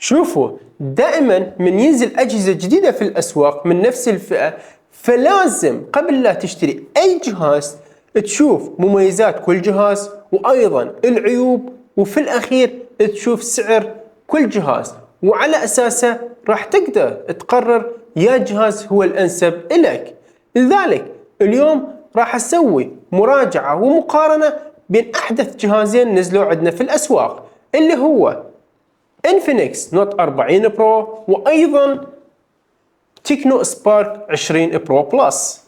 شوفوا، دائما من ينزل أجهزة جديدة في الأسواق من نفس الفئة، فلازم قبل لا تشتري أي جهاز تشوف مميزات كل جهاز وأيضا العيوب، وفي الأخير تشوف سعر كل جهاز، وعلى أساسه راح تقدر تقرر يا جهاز هو الأنسب إلك. لذلك اليوم راح أسوي مراجعة ومقارنة بين أحدث جهازين نزلوا عندنا في الأسواق، اللي هو انفينكس نوت 40 برو وأيضا تكنو سبارك 20 برو بلس.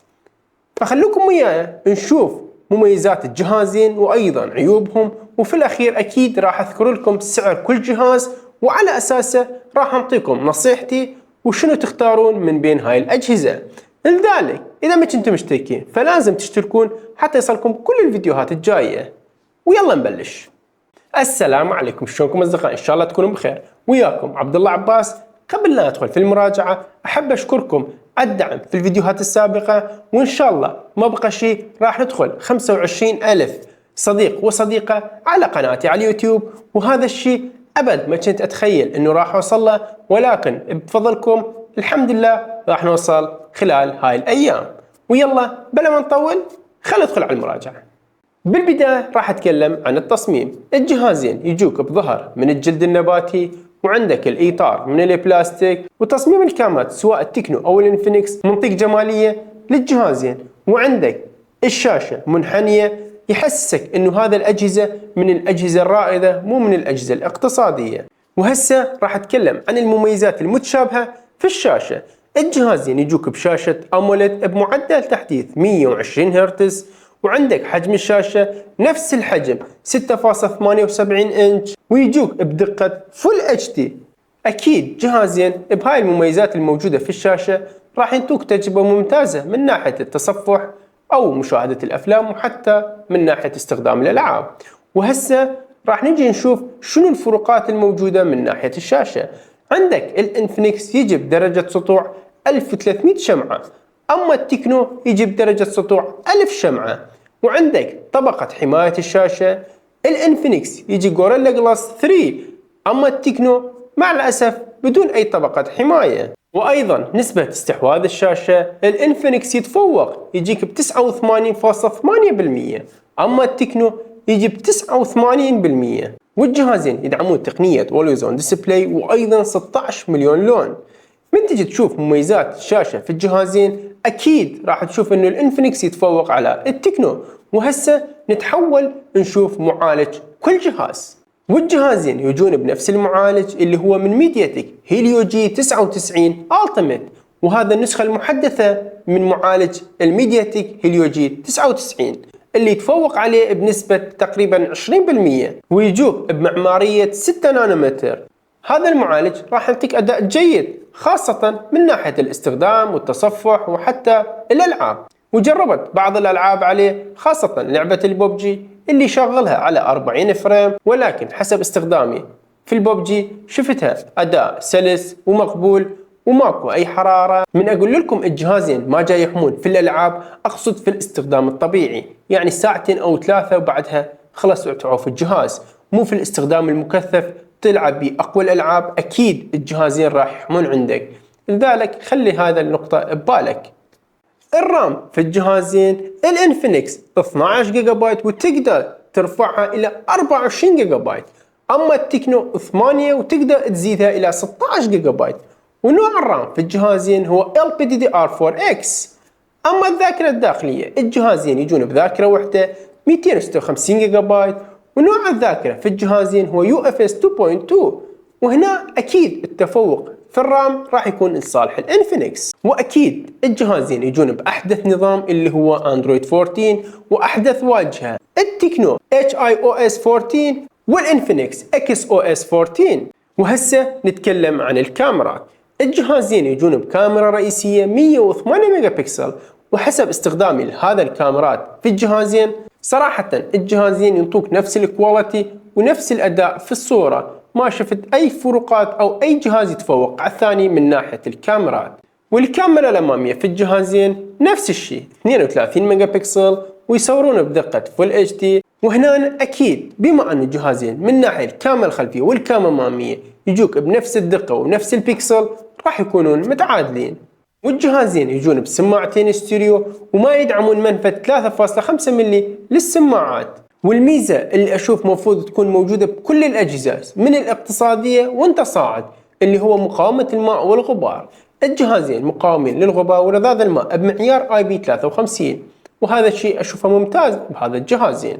فخلوكم وياي نشوف مميزات الجهازين وأيضا عيوبهم، وفي الأخير أكيد راح أذكر لكم سعر كل جهاز، وعلى أساسه راح أعطيكم نصيحتي وشنو تختارون من بين هاي الأجهزة. لذلك إذا ما كنتم مشتركين فلازم تشتركون حتى يصلكم كل الفيديوهات الجاية. ويلا نبلش. السلام عليكم، شلونكم أصدقائي؟ إن شاء الله تكونوا بخير. وياكم عبد الله عباس. قبل لا ندخل في المراجعة أحب أشكركم على الدعم في الفيديوهات السابقة، وإن شاء الله ما بقى شيء راح ندخل 25,000 صديق وصديقة على قناتي على اليوتيوب، وهذا الشيء أبد ما كنت أتخيل أنه راح أوصل له، ولكن بفضلكم الحمد لله راح نوصل خلال هاي الأيام. ويلا بلا ما نطول خلينا ندخل على المراجعة. بالبداية راح أتكلم عن التصميم. الجهازين يجوك بظهر من الجلد النباتي، وعندك الإطار من البلاستيك، وتصميم الكاميرات سواء التكنو أو الانفينكس منطق جمالية للجهازين، وعندك الشاشة منحنية يحسسك إنه هذا الأجهزة من الأجهزة الرائدة مو من الأجهزة الاقتصادية. وهسه راح أتكلم عن المميزات المتشابهة في الشاشة. الجهازين يجوك بشاشة أموليد بمعدل تحديث 120 هرتز، وعندك حجم الشاشة نفس الحجم 6.78 إنش، ويجوك بدقة فول اتش دي. أكيد جهازين بهاي المميزات الموجودة في الشاشة راح ينطوك تجربة ممتازة من ناحية التصفح أو مشاهدة الأفلام، وحتى من ناحية استخدام الألعاب. وهسه راح نجي نشوف شنو الفروقات الموجودة من ناحية الشاشة. عندك الانفينكس يجي بدرجة سطوع 1300 شمعة، أما التكنو يجي بدرجة سطوع 1000 شمعة. وعندك طبقة حماية الشاشة، الانفينكس يجي غوريلا جلاس 3، أما التكنو مع الأسف بدون أي طبقة حماية. وأيضا نسبة استحواذ الشاشة، الانفينكس يتفوق يجيك ب 89.8%، أما التكنو يجي ب 89%. والجهازين يدعمون تقنية Always On Display وأيضا 16 مليون لون. من تجي تشوف مميزات الشاشة في الجهازين أكيد راح تشوف إنه الانفينكس يتفوق على التكنو. وهسه نتحول نشوف معالج كل جهاز. والجهازين يجون بنفس المعالج اللي هو من ميدياتك هيليو جي 99 ألتيميت، وهذا النسخة المحدثة من معالج الميدياتك هيليو جي 99 اللي يتفوق عليه بنسبة تقريبا 20%، ويجوك بمعمارية 6 نانومتر. هذا المعالج راح يعطيك أداء جيد خاصة من ناحية الاستخدام والتصفح وحتى الألعاب، وجربت بعض الألعاب عليه خاصة لعبة البوبجي اللي شغلها على 40 فريم، ولكن حسب استخدامي في البوبجي شفتها أداء سلس ومقبول وماكو أي حرارة. من أقول لكم الجهازين ما جاي يحمون في الألعاب، أقصد في الاستخدام الطبيعي، يعني ساعتين أو 3 وبعدها خلاص اعتعوا في الجهاز، مو في الاستخدام المكثف تلعب بأقوى الألعاب. أكيد الجهازين راح يحمون عندك، لذلك خلي هذا النقطة ببالك. الرام في الجهازين الانفينكس 12 جيجا بايت وتقدر ترفعها إلى 24 جيجا بايت، أما التكنو 8 وتقدر تزيدها إلى 16 جيجا بايت. ونوع الرام في الجهازين هو LPDDR4X. أما الذاكرة الداخلية الجهازين يجون بذاكرة واحدة 256 جيجا بايت، ونوع الذاكرة في الجهازين هو UFS 2.2. وهنا أكيد التفوق في الرام راح يكون لصالح الانفينكس. وأكيد الجهازين يجون بأحدث نظام اللي هو أندرويد 14 وأحدث واجهة، التكنو HIOS 14 والانفينكس XOS 14. وهسه نتكلم عن الكاميرات. الجهازين يجون بكاميرا رئيسية 108 ميجا بكسل، وحسب استخدامي لهذا الكاميرات في الجهازين صراحة الجهازين ينطوك نفس الكواليتي ونفس الأداء في الصورة، ما شفت أي فروقات أو أي جهاز يتفوق على الثاني من ناحية الكاميرات. والكاميرا الأمامية في الجهازين نفس الشيء 32 ميجا بكسل ويصورون بدقة فول اتش دي. وهنا أكيد بما أن الجهازين من ناحية الكاميرا الخلفية والكاميرا الأمامية يجوك بنفس الدقة ونفس البيكسل راح يكونون متعادلين. والجهازين يجون بسماعتين ستيريو وما يدعمون منفذ 3.5 ملي للسماعات. والميزة اللي أشوف مفروض تكون موجودة بكل الأجهزة من الاقتصادية وانت صاعد اللي هو مقاومة الماء والغبار. الجهازين مقاومين للغبار ورذاذ الماء بمعيار IP53، وهذا الشيء أشوفه ممتاز بهذا الجهازين.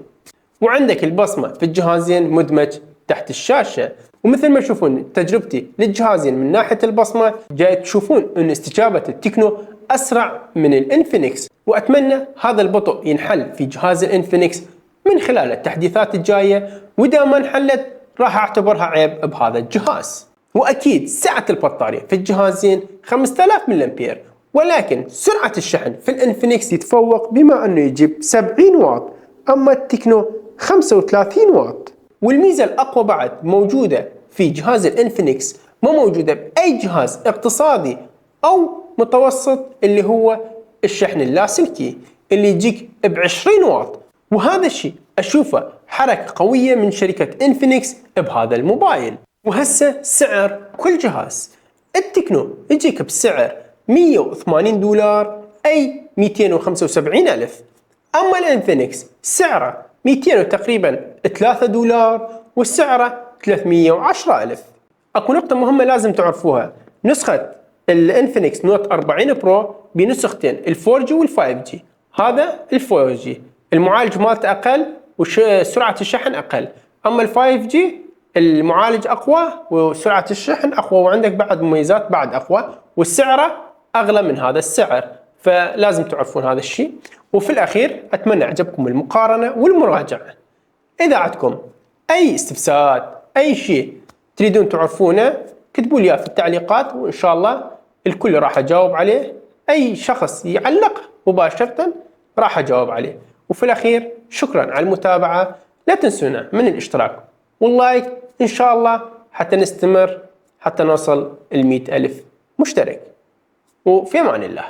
وعندك البصمة في الجهازين مدمج تحت الشاشة، ومثل ما تشوفون تجربتي للجهازين من ناحية البصمة جاي تشوفون أن استجابة التكنو أسرع من الإنفينكس، وأتمنى هذا البطء ينحل في جهاز الإنفينكس من خلال التحديثات الجاية، وإذا ما انحلت راح أعتبرها عيب بهذا الجهاز. وأكيد سعة البطارية في الجهازين 5000 ملي أمبير، ولكن سرعة الشحن في الإنفينكس يتفوق بما أنه يجيب 70 واط، أما التكنو 35 واط. والميزة الأقوى بعد موجودة في جهاز الإنفينكس ما موجودة بأي جهاز اقتصادي أو متوسط، اللي هو الشحن اللاسلكي اللي يجيك ب20 واط. وهذا الشيء أشوفه حركة قوية من شركة إنفينكس بهذا الموبايل. وهسه سعر كل جهاز، التكنو يجيك بسعر $180 أي 275 ألف، أما الإنفينكس سعره 200 تقريبا $3 وسعره 310 ألف. أكو نقطة مهمة لازم تعرفوها، نسخة الإنفينكس نوت 40 برو بنسختين ال4G وال5G. هذا ال4G المعالج مالته أقل وسرعة الشحن أقل، أما ال5G المعالج أقوى وسرعة الشحن أقوى، وعندك بعد مميزات بعد أقوى، والسعر أغلى من هذا السعر، فلازم تعرفون هذا الشيء. وفي الأخير أتمنى عجبكم المقارنة والمراجعة. إذا عندكم أي استفسارات أي شيء تريدون تعرفونه كتبوا لي في التعليقات، وإن شاء الله الكل راح أجاوب عليه. أي شخص يعلق مباشرة راح أجاوب عليه. وفي الأخير شكرا على المتابعة، لا تنسونا من الاشتراك واللايك إن شاء الله حتى نستمر حتى نوصل 100 ألف مشترك. وفي أمان الله.